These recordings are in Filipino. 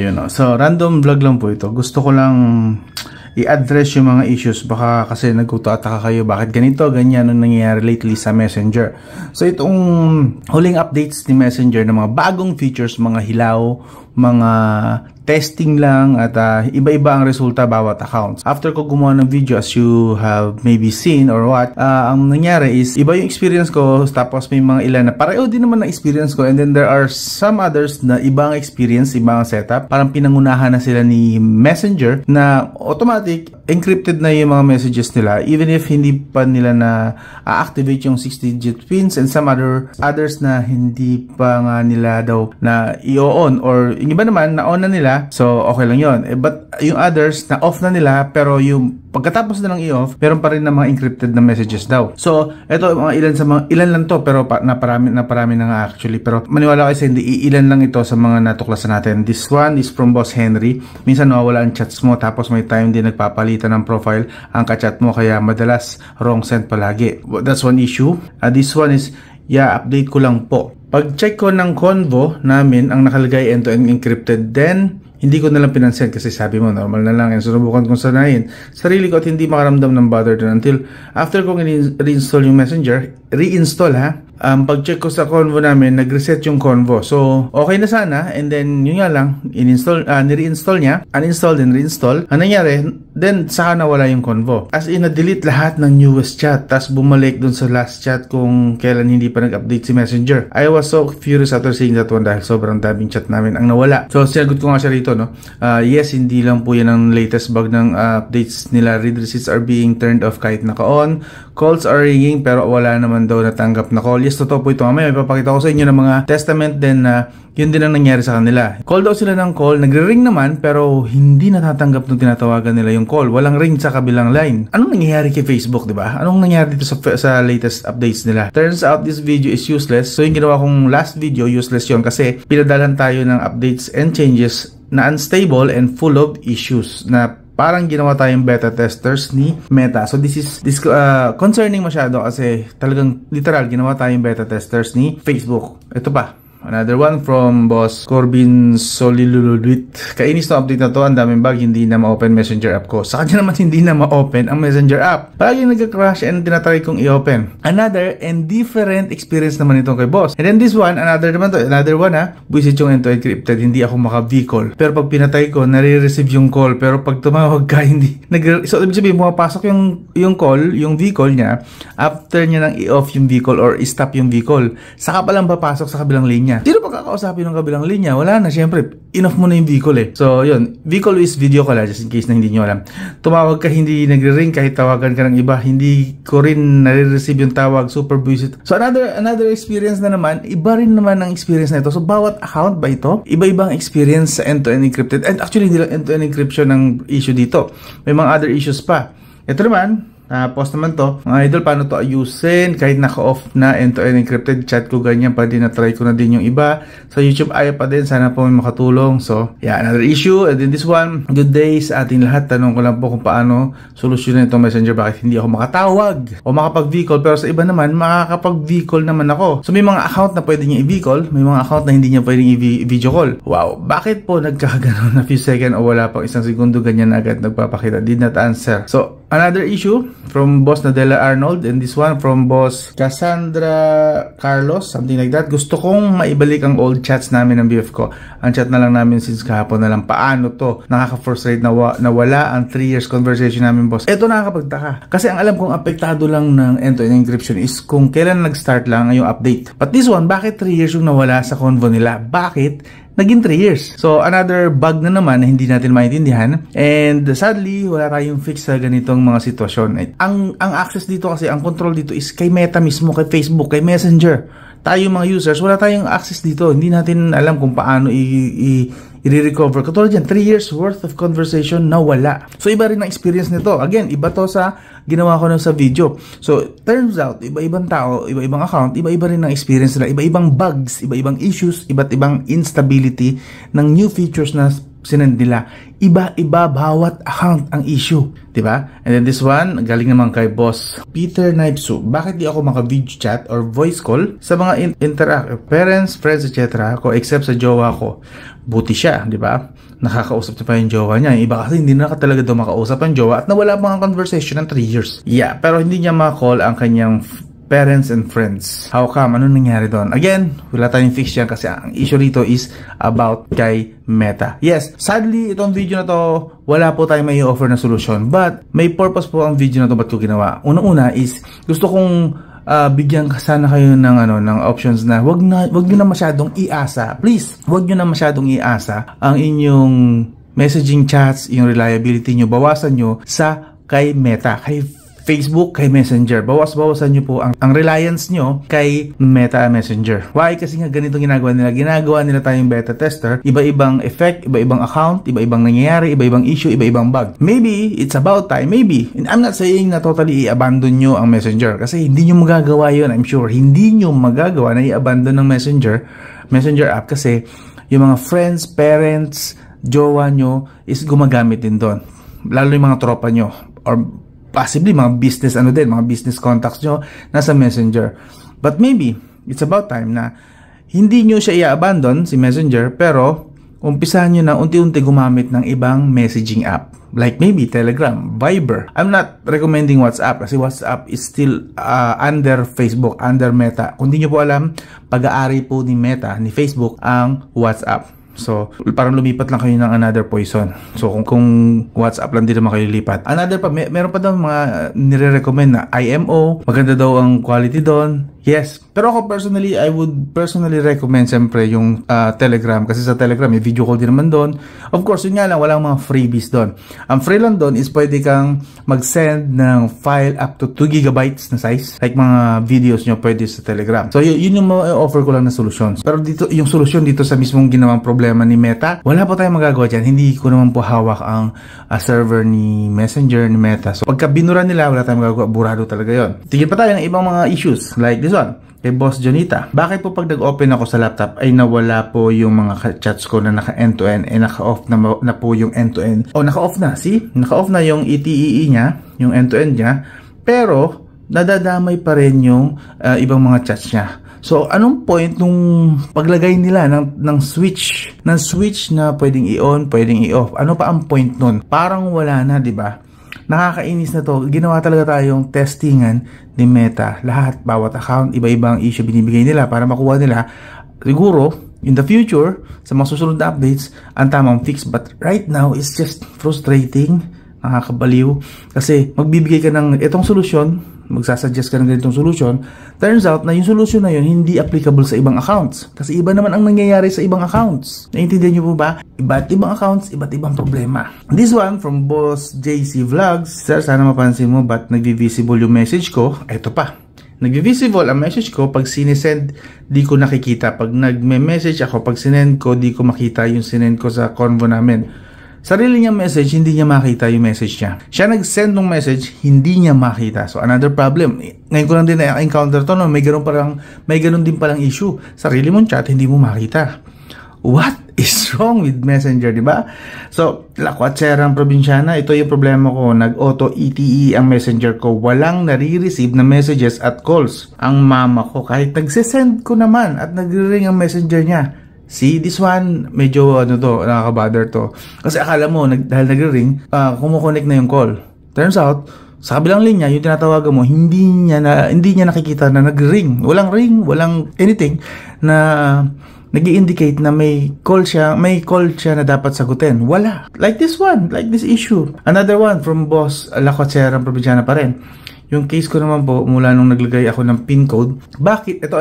ayun o. So, random vlog lang po ito. Gusto ko lang i-address yung mga issues. Baka kasi nagkuto-ataka kayo, bakit ganito, ganyan ang nangyayari lately sa Messenger. So, itong huling updates ni Messenger ng mga bagong features, mga hilaw, mga testing lang at iba-iba ang resulta bawat accounts. After ko gumawa ng video, as you have maybe seen or what, ang nangyari is iba yung experience ko, tapos may mga ilan na pareho din naman na experience ko, and then there are some others na ibang experience, ibang setup. Parang pinangunahan na sila ni Messenger na automatic encrypted na yung mga messages nila even if hindi pa nila na activate yung 6-digit pins, and some others na hindi pa nga nila daw na i-on, or yung iba naman na on na nila. So, okay lang yun. But yung others, na off na nila, pero yung pagkatapos na lang i-off, meron pa rin na mga encrypted na messages daw. So, ito, mga ilan lang to, pero naparami na nga actually. Pero maniwala kayo sa hindi, ilan lang ito sa mga natuklasan natin. This one is from Boss Henry. Minsan nawawala ang chats mo, tapos may time din nagpapalitan ng profile ang kachat mo, kaya madalas wrong send palagi. That's one issue. This one is, update ko lang po. Pag-check ko ng convo namin, ang nakalagay end-to-end encrypted, then hindi ko nalang pinansin kasi sabi mo normal na lang, and sunubukan kong sanayin sarili ko at hindi makaramdam ng bother dun until after kong reinstall yung Messenger, reinstall pag-check ko sa convo namin, nag-reset yung convo. So, okay na sana, and then yun nga lang, ni-reinstall niya, uninstall then reinstall. Ang nangyari, then saka nawala yung convo. As in, na-delete lahat ng newest chat, tas bumalik dun sa last chat kung kailan hindi pa nag-update si Messenger. I was so furious after seeing that one dahil sobrang daming chat namin ang nawala. So, sinagot ko nga siya rito, no? Yes, hindi lang po yan ang latest bug ng updates nila. Read receipts are being turned off kahit naka-on. Calls are ringing pero wala naman daw natanggap na call. Yes, totoo po ito. Mamaya ipapakita ko sa inyo ng mga testament din na yun din ang nangyari sa kanila. Call daw sila ng call, nagre-ring naman pero hindi natatanggap nung tinatawagan nila yung call. Walang ring sa kabilang line. Anong nangyayari kay Facebook, di ba? Anong nangyari dito sa latest updates nila? Turns out this video is useless. So yung ginawa kong last video, useless yun kasi pinadalan tayo ng updates and changes na unstable and full of issues na parang ginawa tayong beta testers ni Meta. So this concerning masyado kasi talagang literal ginawa tayong beta testers ni Facebook. Ito pa. Another one from Boss Corbin Soliluluduit. Kainis na update na to. Ang daming bug, hindi na ma-open Messenger app ko. Sa kanya naman hindi na ma-open ang Messenger app. Palagi nagka-crash and tinatry kong i-open. Another and different experience naman itong kay Boss. And then this one, another one buisit yung end-to-end encrypted. Hindi ako maka-v-call. Pero pag pinatay ko, nare-receive yung call. Pero pag tumawag ka, hindi. So, ibig sabihin, pumapasok yung call, yung v-call niya, after niya nang i-off yung v-call or i-stop yung v-call. Saka palang papasok sa kabilang linya. Sino pa kakausapin ng kabilang linya? Wala na, syempre. Enough mo na yung v-call eh. So, yun. V-call is video call just in case na hindi nyo alam. Tumawag ka, hindi nagre-ring kahit tawagan ka ng iba. Hindi ko rin nare-receive yung tawag. Super buisit. So, another experience na naman. Iba rin naman ang experience na ito. So, bawat account ba ito? Iba-ibang experience sa end-to-end encrypted. And actually, hindi lang end-to-end encryption ng issue dito. May mga other issues pa. Ito naman, post naman to. Mga idol, paano to ayusin? Kahit naka-off na end-to-end encrypted chat ko, ganyan pa din. Na-try ko na din yung iba. Sa YouTube, ayaw pa din. Sana po may makatulong. So, another issue. And then this one, good day sa ating lahat. Tanong ko lang po kung paano solusyonan itong Messenger. Bakit hindi ako makatawag o makapag-v-call? Pero sa iba naman, makakapag-v-call naman ako. So, may mga account na pwede niya i-v-call. May mga account na hindi niya pwedeng i-video call. Wow, bakit po nagkakaganon na few second o wala pang isang segundo ganyan na agad nagpapakita? Did not answer. So, another issue from Boss Nadella Arnold, and this one from Boss Cassandra Carlos, something like that. Gusto kong maibalik ang old chats namin ng BF ko. Ang chat na lang namin since kahapon na lang. Paano to? Nakaka-frustrate na wala ang 3 years conversation namin, boss. Ito nakakapagtaka. Kasi ang alam kong apektado lang ng end-to-end encryption is kung kailan nag-start lang yung update. But this one, bakit 3 years yung nawala sa convo nila? Bakit naging 3 years? So, another bug na naman na hindi natin maintindihan. And sadly, wala tayong fix sa ganitong mga sitwasyon. Ang access dito kasi, ang control dito is kay Meta mismo, kay Facebook, kay Messenger. Tayo mga users, wala tayong access dito. Hindi natin alam kung paano i-recover. Katulad yan, 3 years worth of conversation na wala. So, iba rin ang experience nito. Again, iba to sa ginawa ko na sa video. So, turns out, iba-ibang tao, iba-ibang account, iba-iba rin ang experience nila. Iba-ibang bugs, iba-ibang issues, iba't ibang instability ng new features na sinend nila. Iba-iba bawat account ang issue, di ba? And then this one, galing naman kay Boss Peter Naipsu. Bakit di ako maka-video chat or voice call sa mga parents, friends, etc. ko except sa jowa ko? Buti siya, di ba? Nakakausap niya pa yung jowa niya. Yung iba kasi hindi na talaga daw makausap ang jowa at nawala pa ang conversation ng 3 years. Yeah, pero hindi niya maka-call ang kanyang parents and friends. How come? Ano nangyari doon? Again, wala tayong fix yan kasi ang issue rito is about kay Meta. Yes, sadly, itong video na to, wala po tayong may offer na solution. But, may purpose po ang video na to ba't ko ginawa. Unang-una is, gusto kong bigyan sana kayo ng options na wag niyo na masyadong iasa. Please, wag niyo na masyadong iasa ang inyong messaging chats, yung reliability niyo, bawasan niyo sa kay Meta, kay Facebook, kay Messenger. Bawasan nyo po ang reliance nyo kay Meta Messenger. Why? Kasi nga ganito ginagawa nila. Ginagawa nila tayong beta tester. Iba-ibang effect, iba-ibang account, iba-ibang nangyayari, iba-ibang issue, iba-ibang bug. Maybe, it's about time. Maybe. And I'm not saying na totally i-abandon nyo ang Messenger. Kasi hindi nyo magagawa yun. I'm sure. Hindi nyo magagawa na i-abandon ng Messenger app kasi yung mga friends, parents, jowa nyo is gumagamit din doon. Lalo yung mga tropa nyo. Or possibly mga business mga business contacts nyo nasa Messenger. But maybe it's about time na hindi nyo siya i-abandon si Messenger, pero umpisahan nyo na unti-unti gumamit ng ibang messaging app like maybe Telegram, Viber. I'm not recommending WhatsApp kasi WhatsApp is still under Facebook, under Meta. Kung di nyo po alam, pag-aari po ni Meta, ni Facebook ang WhatsApp. So, parang lumipat lang kayo ng another poison. So, kung WhatsApp lang din naman kayo lipat. Another pa, meron pa daw mga nire-recommend na IMO. Maganda daw ang quality doon. Yes. Pero ako personally, I would personally recommend siyempre yung Telegram. Kasi sa Telegram, may video call din naman doon. Of course, yun nga lang, walang mga freebies doon. Ang free lang doon is pwede kang mag-send ng file up to 2 gigabytes na size. Like mga videos nyo pwede sa Telegram. So, yun yung offer ko lang na solutions. Pero dito, yung solution dito sa mismong ginawang problema ni Meta, wala po tayong magagawa dyan. Hindi ko naman po hawak ang server ni Messenger, ni Meta. So, pagka binura nila, wala tayong magagawa. Burado talaga yon. Tingin pa tayo ng ibang mga issues. Like this one. Kay Boss Jonita. Bakit po pag nag-open ako sa laptop ay nawala po yung mga chats ko na naka-end-to-end naka-off na po yung end-to-end. O, naka-off na. See? Naka-off na yung ETEE niya, yung end-to-end niya. Pero, nadadamay pa rin yung ibang mga chats niya. So, anong point nung paglagay nila ng switch na pwedeng i-on, pwedeng i-off? Ano pa ang point nun? Parang wala na, di ba? Nakakainis na to. Ginawa talaga tayong testingan ni Meta. Lahat, bawat account, iba-ibang issue binibigay nila para makuha nila. Siguro, in the future, sa mga susunod na updates, ang tamang fix. But right now, it's just frustrating. Nakakabaliw. Kasi magbibigay ka ng itong solusyon, magsasuggest ka ng ganitong solusyon, turns out na yung solusyon na yun hindi applicable sa ibang accounts. Kasi iba naman ang nangyayari sa ibang accounts. Naiintindihan nyo po ba? Iba't ibang accounts, iba't ibang problema. This one from Boss JC Vlogs. Sir, sana mapansin mo ba't nag-visible yung message ko? Ito pa. Nag-visible ang message ko pag sinesend, di ko nakikita. Pag nagme-message ako, pag sinend ko, di ko makita yung sinend ko sa convo namin. Sarili niyang message, hindi niya makita yung message niya. Siya nag-send ng message, hindi niya makita. So, another problem. Ngayon ko lang din na-encounter to, no? May ganun din palang issue. Sarili mong chat, hindi mo makita. What is wrong with Messenger, di ba? So, Lakwatserang Probinsyana, ito yung problema ko. Nag-auto ETE ang Messenger ko. Walang nare-receive na messages at calls. Ang mama ko, kahit nagsisend ko naman at nagre-ring ang Messenger niya. See, this one, medyo nakaka-bother to. Kasi akala mo, dahil nagre-ring, kumukonek na yung call. Turns out, sa kabilang linya, yung tinatawagan mo, hindi niya nakikita na nag-ring. Walang ring, walang anything na nag-i-indicate na may call siya na dapat sagutin. Wala. Like this one, like this issue. Another one from Boss Lakwatserang Probinsyana pa rin. Yung case ko naman po, mula nung naglagay ako ng PIN code, bakit, ito,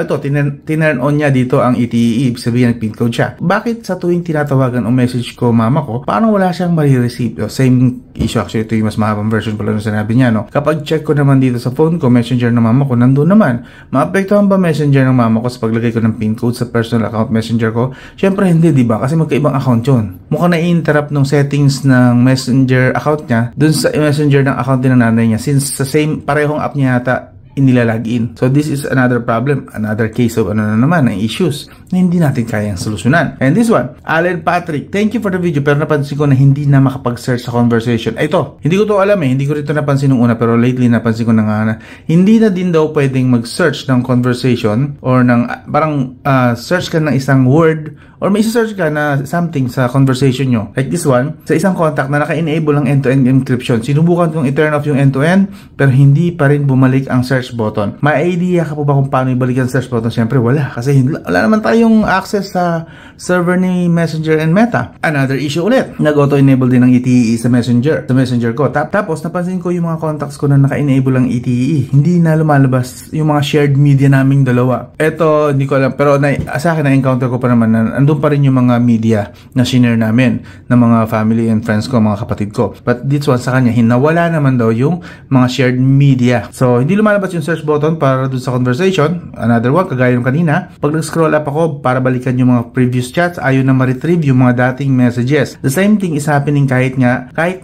tinurn on niya dito ang ETE, ibig sabihin PIN code siya. Bakit sa tuwing tinatawagan o message ko mama ko, parang wala siyang marireceive? Same issue, actually, ito yung mas mahabang version pala nung sinabi niya, no? Kapag check ko naman dito sa phone ko, messenger ng mama ko, nandun naman. Maapektuhan ba messenger ng mama ko sa paglagay ko ng PIN code sa personal account messenger ko? Siyempre hindi, di ba? Kasi magkaibang account yun. Mukhang na-interrupt nung settings ng messenger account niya dun sa messenger ng account din ng nanay niya, since sa same parehong app niya yata inilalag in. So this is another problem, another case of ano na naman, ng issues na hindi natin kayang solusyonan. And this one, Allen Patrick, thank you for the video, pero napansin ko na hindi na makapag-search sa conversation. Ito, hindi ko to alam hindi ko rito napansin nung una, pero lately napansin ko na nga na hindi na din daw pwedeng mag-search ng conversation or ng parang search ka ng isang word or may search ka na something sa conversation nyo. Like this one, sa isang contact na naka-enable ng end-to-end encryption. Sinubukan kong i-turn off yung end-to-end pero hindi pa rin bumalik ang search button. May idea ka po ba kung paano ibalik ang search button? Siyempre wala kasi wala naman tayong access sa server ni Messenger and Meta. Another issue ulit. Nag-auto-enable din ng ETE sa Messenger ko. Tapos napansin ko yung mga contacts ko na naka-enable ang ETE. Hindi na lumalabas yung mga shared media naming dalawa. Ito, hindi ko alam. Pero sa akin na-encounter ko pa naman na andun pa rin yung mga media na shinare namin ng mga family and friends ko, mga kapatid ko. But this one sa kanya, hinawala naman daw yung mga shared media. So, hindi lumalabas yung search button para dun sa conversation. Another one, kagaya yung kanina. Pag nag-scroll up ako para balikan yung mga previous chats, ayaw na ma-retrieve yung mga dating messages. The same thing is happening kahit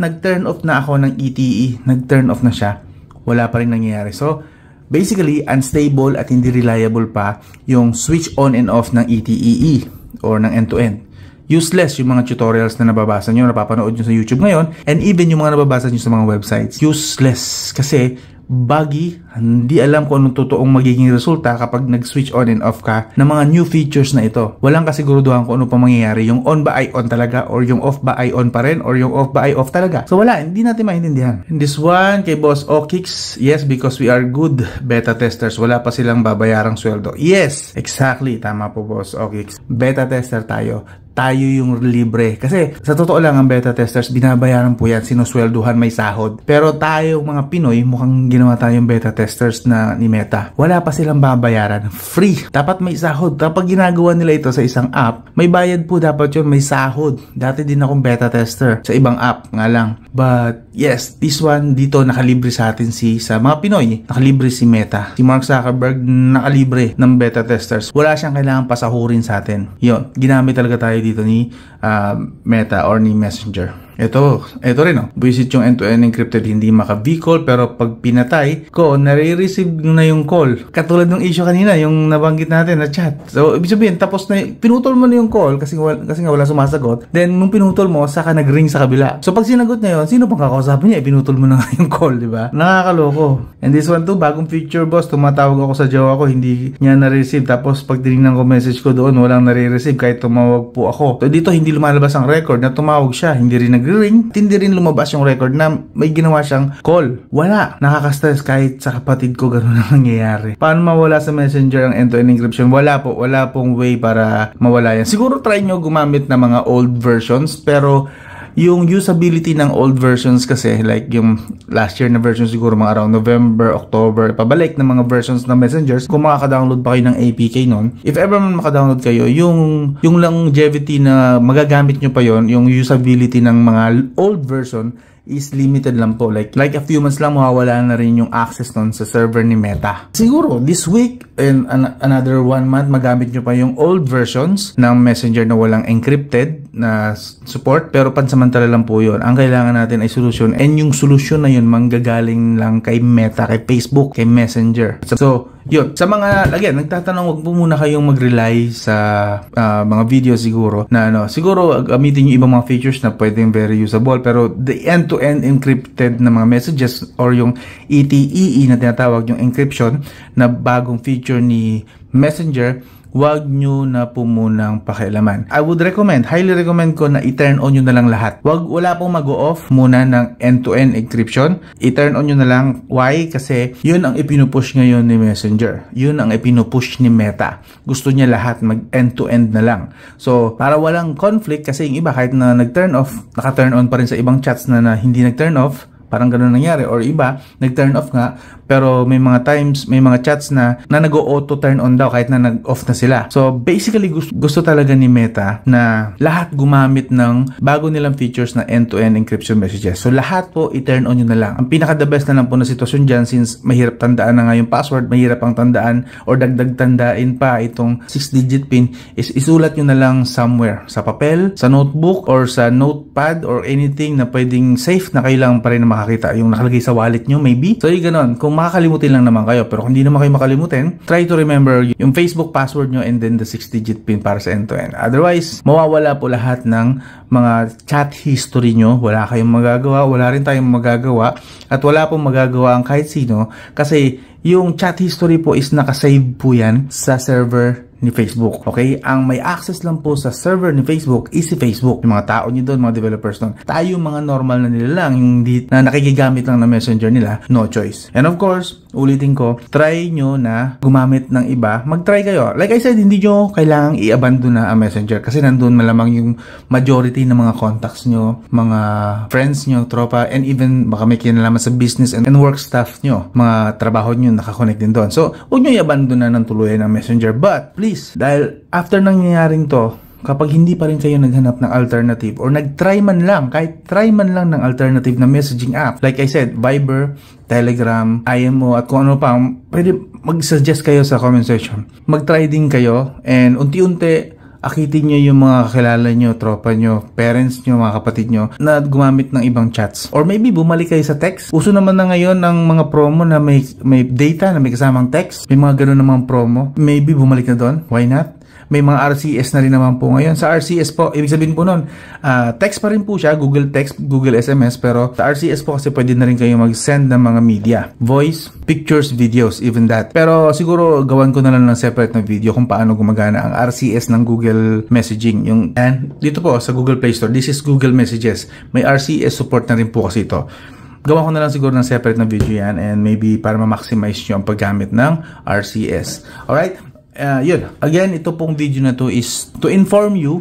nag-turn off na ako ng ETE, nag-turn off na siya, wala pa rin nangyayari. So, basically, unstable at hindi reliable pa yung switch on and off ng ETE or ng end-to-end. Useless yung mga tutorials na nababasa nyo, napapanood nyo sa YouTube ngayon, and even yung mga nababasa nyo sa mga websites. Useless kasi buggy, hindi alam kung anong totoong magiging resulta kapag nag-switch on and off ka ng mga new features na ito. Walang kasiguruduhan kung ano pa mangyayari, yung on ba ay on talaga or yung off ba ay on pa rin or yung off ba ay off talaga. So wala, hindi natin maintindihan. And this one kay Boss Okix, yes, because we are good beta testers, wala pa silang babayarang sweldo. Yes, exactly, tama po Boss Okix. Beta tester tayo yung libre. Kasi sa totoo lang ang beta testers, binabayaran po yan, sinuswelduhan, may sahod. Pero tayo mga Pinoy, mukhang ginawa tayong beta testers na ni Meta. Wala pa silang babayaran. Free. Dapat may sahod. Kapag ginagawa nila ito sa isang app, may bayad po dapat yun, may sahod. Dati din akong beta tester sa ibang app nga lang. But yes, this one dito nakalibre sa atin sa mga Pinoy. Nakalibre si Meta. Si Mark Zuckerberg nakalibre ng beta testers. Wala siyang kailangan pasahurin sa atin. Yun. Ginamit talaga tayo dito ni Meta or ni Messenger. Ito rin Visit yung end-to-end encrypted, hindi maka-v-call, pero pag pinatay ko, nare-receive na yung call. Katulad ng issue kanina, yung nabanggit natin na chat. So, ibig sabihin, tapos na, pinutol mo na yung call kasi nga wala sumasagot. Then, nung pinutol mo, saka nag-ring sa kabila. So, pag sinagot na yun, sino pang kakausapin niya? Pinutol mo na nga yung call, di ba? Nakakaloko. And this one too, bagong feature boss, tumatawag ako sa jowa ko, hindi niya na-receive. Tapos, pag tinignan ko message ko doon, walang nare-receive kahit tumawag po ako. So, dito, hindi lumalabas ang record na tumawag siya, hindi rin nag-ring, hindi rin lumabas yung record na may ginawa siyang call. Wala. Nakaka-stress kahit sa kapatid ko ganun ang nangyayari. Paano mawala sa Messenger ang end-to-end encryption? Wala pong way para mawala yan. Siguro try nyo gumamit ng mga old versions, pero yung usability ng old versions kasi, like yung last year na version siguro mga around November, October, pabalik ng mga versions ng Messengers, kung makaka-download pa kayo ng APK nun, if ever man maka-download kayo, yung longevity na magagamit nyo pa yon, yung usability ng mga old version is limited lang po. Like a few months lang mawawala na rin yung access nun sa server ni Meta. Siguro this week and another 1 month magamit nyo pa yung old versions ng Messenger na walang encrypted na support, pero pansamantala lang po yun. Ang kailangan natin ay solusyon, and yung solusyon na yun manggagaling lang kay Meta, kay Facebook, kay Messenger. So yun, sa mga, again, nagtatanong, wag po muna kayong mag-rely sa mga video siguro na siguro gamitin yung ibang mga features na pwedeng very usable, pero the end-to-end encrypted na mga messages or yung ETE na tinatawag, yung encryption na bagong feature ni Messenger, wag nyo na po munang pakialaman. I would recommend, highly recommend ko na i-turn on nyo na lang lahat. Wala pong mag-off muna ng end-to-end encryption. I-turn on nyo na lang. Why? Kasi yun ang ipinupush ngayon ni Messenger. Yun ang ipinupush ni Meta. Gusto niya lahat mag-end-to-end na lang. So, para walang conflict, kasi yung iba kahit na nag-turn off, naka-turn on pa rin sa ibang chats na hindi nag-turn off, parang ganun nangyari, or iba nag-turn off nga pero may mga times, may mga chats na nag-auto turn on daw kahit na nag-off na sila. So basically gusto talaga ni Meta na lahat gumamit ng bago nilang features na end-to-end encryption messages. So lahat po i-turn on yun na lang. Ang pinaka-the best na lang po na sitwasyon dyan, since mahirap tandaan na nga yung password, mahirap ang tandaan or dagdag tandain pa itong 6-digit pin, is isulat nyo na lang somewhere, sa papel, sa notebook, or sa notepad, or anything na pwedeng safe na kayo lang pa rin na makakita yung nakalagay sa wallet nyo maybe. So yung ganon, kung makakalimutin lang naman kayo, pero kung hindi naman kayo makalimutin, try to remember yung Facebook password nyo and then the 6-digit pin para sa end-to-end. Otherwise, mawawala po lahat ng mga chat history nyo, wala kayong magagawa, wala rin tayong magagawa, at wala pong magagawa ang kahit sino kasi yung chat history po is nakasave po yan sa server ni Facebook. Okay? Ang may access lang po sa server ni Facebook is si Facebook. Yung mga tao nyo doon, mga developers doon. Tayo mga normal na nila lang, yung hindi na nakikigamit lang ng messenger nila, no choice. And of course, ulitin ko, try nyo na gumamit ng iba. Mag-try kayo. Like I said, hindi nyo kailangang i-abandon na ang messenger kasi nandun malamang yung majority ng mga contacts nyo, mga friends nyo, tropa, and even baka may kinalaman sa business and work staff nyo, mga trabaho nyo nakakonect din doon. So, huwag nyo i-abandon na ng tuluyan ang messenger. But, please, dahil after nangyayaring to, kapag hindi pa rin kayo naghanap ng alternative or nag-try man lang, kahit try man lang ng alternative na messaging app, like I said, Viber, Telegram, IMO, at kung ano pa, pwede mag-suggest kayo sa comment section. Mag-try din kayo and unti-unti akitin nyo yung mga kakilala nyo, tropa nyo, parents nyo, mga kapatid nyo na gumamit ng ibang chats. Or maybe bumalik kayo sa text. Uso naman na ngayon ng mga promo na may data, na may kasamang text. May mga ganun namang promo. Maybe bumalik na doon. Why not? May mga RCS na rin naman po ngayon. Sa RCS po, ibig sabihin po nun, text pa rin po siya, Google Text, Google SMS, pero sa RCS po kasi pwede na rin kayo mag-send ng mga media. Voice, pictures, videos, even that. Pero siguro gawan ko na lang ng separate na video kung paano gumagana ang RCS ng Google Messaging. And dito po sa Google Play Store, this is Google Messages. May RCS support na rin po kasi ito. Gawa ko na lang siguro ng separate na video yan and maybe para ma-maximize nyo ang paggamit ng RCS. Alright? Yun. Again, ito pong video na to is to inform you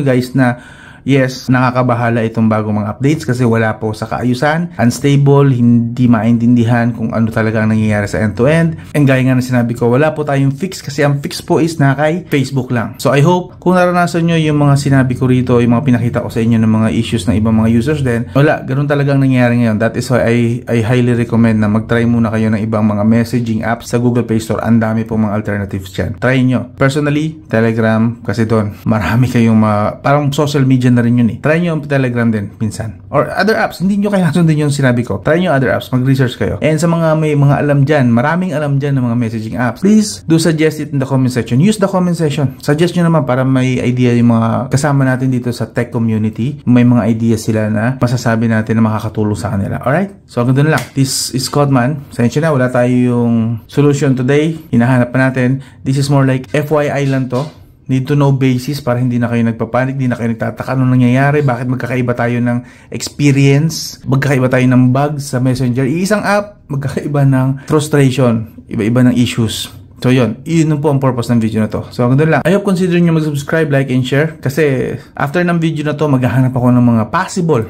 guys na yes, nakakabahala itong bagong mga updates kasi wala po sa kaayusan, unstable, hindi maintindihan kung ano talaga ang nangyayari sa end-to-end. And gaya nga na sinabi ko, wala po tayong fix kasi ang fix po is na kay Facebook lang. So I hope kung naranasan nyo yung mga sinabi ko rito, yung mga pinakita ko sa inyo ng mga issues ng ibang mga users din, wala, ganun talagang nangyayari ngayon. That is why I highly recommend na mag-try muna kayo ng ibang mga messaging apps sa Google Play Store. Ang dami po mga alternatives dyan. Try nyo. Personally, Telegram, kasi doon marami kayong parang social media na rin yun eh. Try nyo ang Telegram din, minsan. Or other apps. Hindi nyo kailangan sundin yung sinabi ko. Try nyo other apps. Mag-research kayo. And sa mga may mga alam dyan, maraming alam dyan ng mga messaging apps. Please do suggest it in the comment section. Use the comment section. Suggest nyo naman para may idea yung mga kasama natin dito sa tech community. May mga ideas sila na masasabi natin na makakatulong sa kanila. Alright? So, hanggang doon lang. This is Codman. Sensya na, wala tayo yung solution today. Hinahanap pa natin. This is more like FYI lang to. Need to know basis para hindi na kayo nagpapanik, hindi na kayo nagtataka anong nangyayari, bakit magkakaiba tayo ng experience, magkakaiba tayo ng bugs sa Messenger. Iisang app, magkakaiba ng frustration, iba-iba ng issues. So yun po ang purpose ng video na to. So hanggang doon lang. I hope consider nyo mag-subscribe, like, and share. Kasi after ng video na to, maghahanap ako ng mga possible,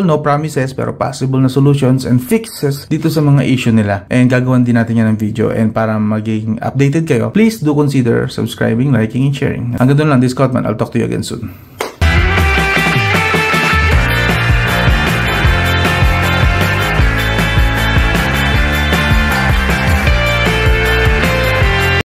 no promises, pero possible na solutions and fixes dito sa mga issue nila. And gagawin din natin yan ng video. And para maging updated kayo, please do consider subscribing, liking, and sharing. Hanggang doon lang, this is Codman. I'll talk to you again soon.